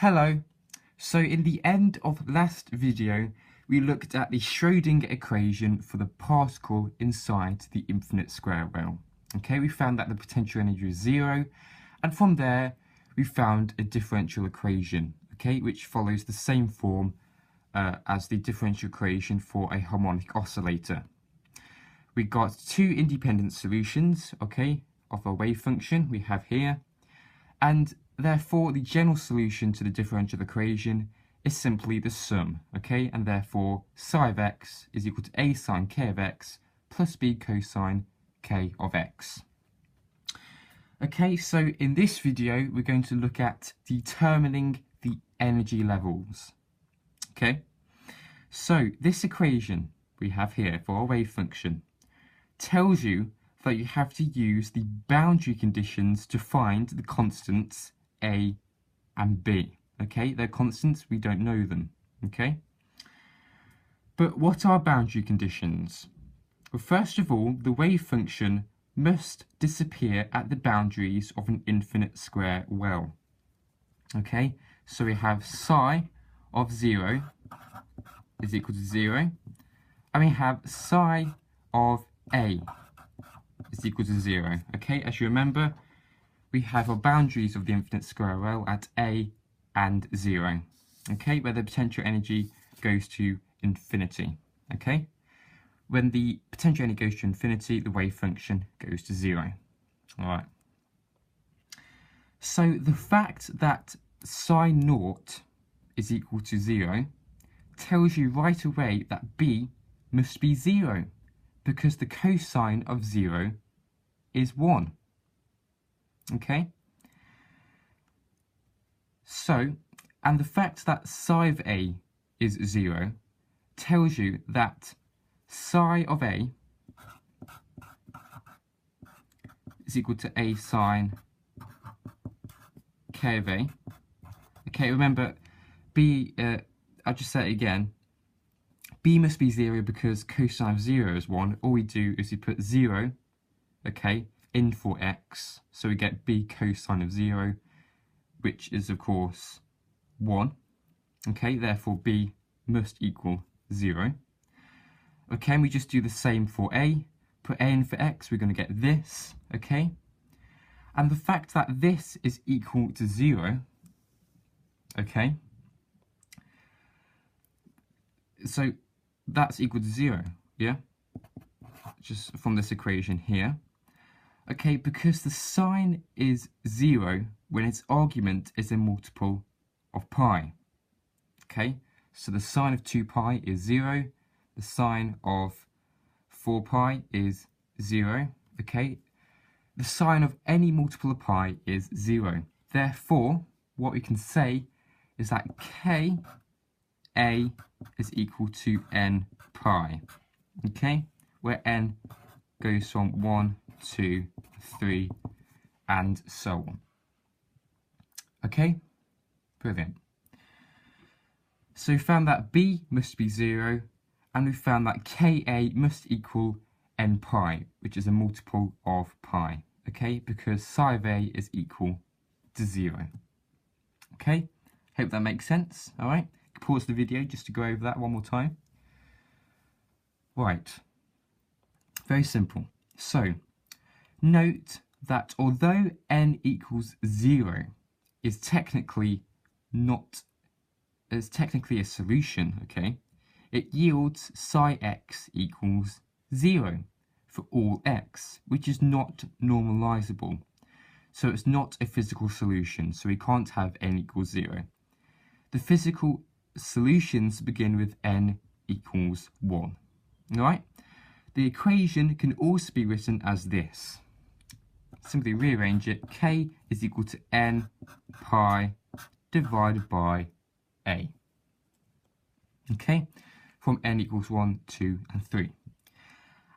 Hello. So in the end of last video, we looked at the Schrödinger equation for the particle inside the infinite square whale. Okay, we found that the potential energy is 0, and from there we found a differential equation, okay, which follows the same form as the differential equation for a harmonic oscillator. We got two independent solutions, okay, of a wave function we have here, and therefore the general solution to the differential equation is simply the sum, okay, and therefore psi of x is equal to a sine k of x plus b cosine k of x. Okay, so in this video we're going to look at determining the energy levels. Okay, so this equation we have here for our wave function tells you that you have to use the boundary conditions to find the constants a and b. Okay, they're constants, we don't know them. Okay, but what are boundary conditions? Well, first of all, the wave function must disappear at the boundaries of an infinite square well. Okay, so we have psi of 0 is equal to 0, and we have psi of a is equal to 0. Okay, as you remember, we have our boundaries of the infinite square well at a and 0. Okay, where the potential energy goes to infinity. Okay, when the potential energy goes to infinity, the wave function goes to 0. All right. So the fact that psi naught is equal to 0 tells you right away that b must be 0, because the cosine of 0 is 1. Okay? So, and the fact that psi of a is 0 tells you that psi of a is equal to a sine k of a. Okay, remember, b, I'll just say it again, b must be 0 because cosine of 0 is 1. All we do is we put 0, okay, in for x, so we get b cosine of 0, which is of course 1. Okay, therefore b must equal 0. Okay, and we just do the same for a. Put a in for x, we're going to get this, okay? And the fact that this is equal to 0, okay, so that's equal to 0, yeah? Just from this equation here. Okay, because the sign is 0 when its argument is a multiple of pi. Okay, so the sine of 2 pi is 0, the sine of 4 pi is 0, okay? The sine of any multiple of pi is 0. Therefore, what we can say is that Ka is equal to n pi, okay? Where n goes from 1, 2, 3, and so on. Okay, brilliant. So we found that b must be 0, and we found that Ka must equal n pi, which is a multiple of pi, okay, because psi of a is equal to 0. Okay, hope that makes sense. All right, pause the video just to go over that one more time. Right, very simple. So note that although n equals 0 is technically a solution, okay, it yields psi x equals 0 for all x, which is not normalizable. So it's not a physical solution, so we can't have n equals 0. The physical solutions begin with n equals 1. All right? The equation can also be written as this. Simply rearrange it. K is equal to n pi divided by a. Okay? From n equals 1, 2, and 3.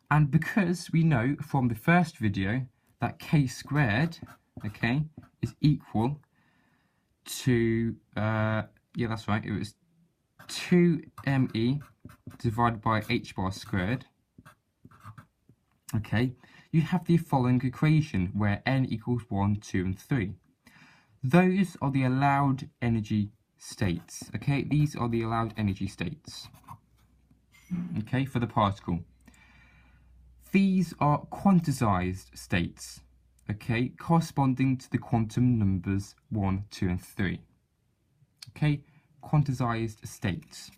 And because we know from the first video that k squared, okay, is equal to, yeah, that's right, it was 2me divided by h bar squared. Okay, you have the following equation where n equals 1, 2, and 3. Those are the allowed energy states, okay? These are the allowed energy states, okay, for the particle. These are quantized states, okay, corresponding to the quantum numbers 1, 2, and 3. Okay, quantized states.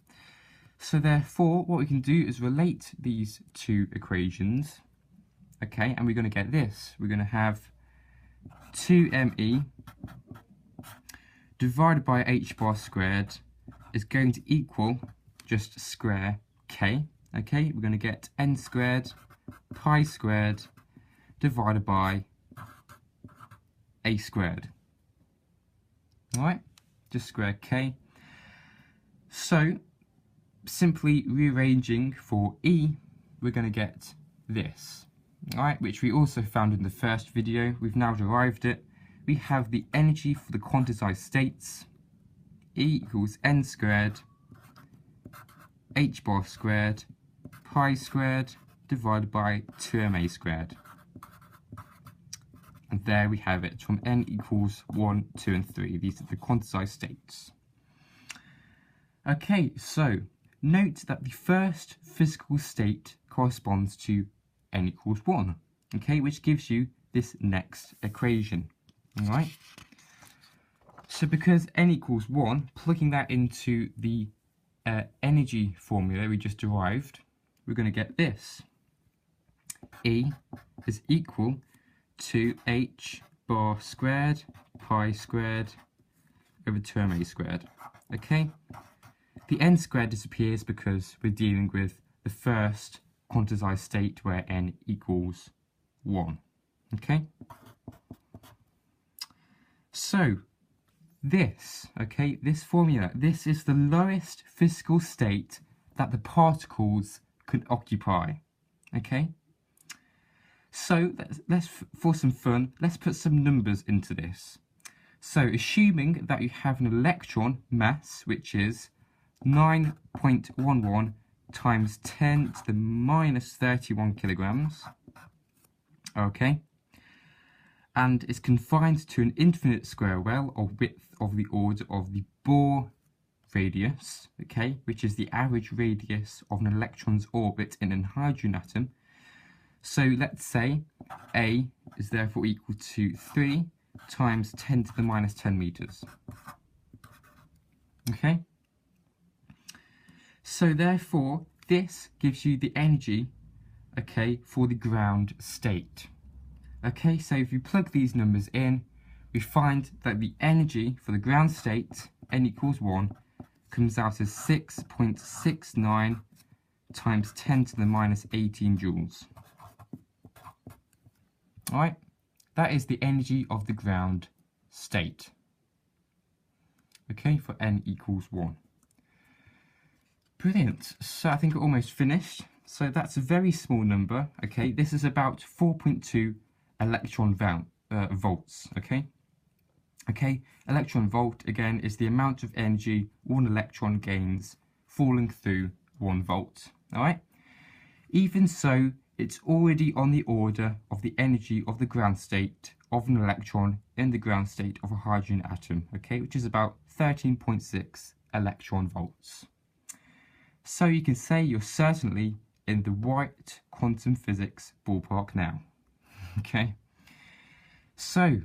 So therefore, what we can do is relate these two equations, okay, and we're going to get this. We're going to have 2me divided by h bar squared is going to equal just square k, okay? We're going to get n squared pi squared divided by a squared. Alright, just square k. So, simply rearranging for E, we're going to get this. Alright, which we also found in the first video. We've now derived it. We have the energy for the quantized states. E equals n squared h bar squared pi squared divided by 2ma squared. And there we have it from n equals 1, 2, and 3. These are the quantized states. Okay, so note that the first physical state corresponds to n equals 1, okay, which gives you this next equation. Alright? So because n equals 1, plugging that into the energy formula we just derived, we're going to get this. E is equal to h bar squared pi squared over 2ma squared. Okay? The n squared disappears because we're dealing with the first quantized state where n equals 1. Okay? So, this, okay, this formula, this is the lowest physical state that the particles can occupy. Okay? So, let's for some fun, let's put some numbers into this. So, assuming that you have an electron mass, which is 9.11 times 10 to the minus 31 kilograms, okay, and is confined to an infinite square well of width of the order of the Bohr radius, okay, which is the average radius of an electron's orbit in a hydrogen atom. So let's say A is therefore equal to 3 times 10 to the minus 10 meters. Okay? So therefore, this gives you the energy, okay, for the ground state. Okay, so if you plug these numbers in, we find that the energy for the ground state, n equals 1, comes out as 6.69 times 10 to the minus 18 joules. Alright, that is the energy of the ground state. Okay, for n equals 1. Brilliant. So I think we're almost finished. So that's a very small number. Okay, this is about 4.2 electron volts. Okay. Okay, electron volt again is the amount of energy one electron gains falling through 1 volt. Alright. Even so, it's already on the order of the energy of the ground state of an electron in the ground state of a hydrogen atom, okay, which is about 13.6 electron volts. So you can say you're certainly in the right quantum physics ballpark now. Okay. So,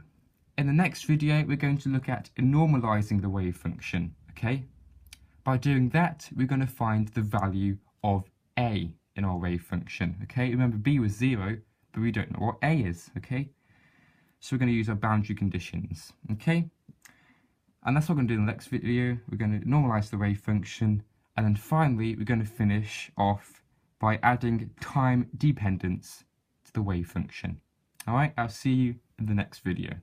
in the next video, we're going to look at normalizing the wave function, okay? By doing that, we're going to find the value of A in our wave function, okay? Remember, B was 0, but we don't know what A is, okay? So we're going to use our boundary conditions, okay? And that's what we're going to do in the next video. We're going to normalize the wave function, and then finally, we're going to finish off by adding time dependence to the wave function. Alright, I'll see you in the next video.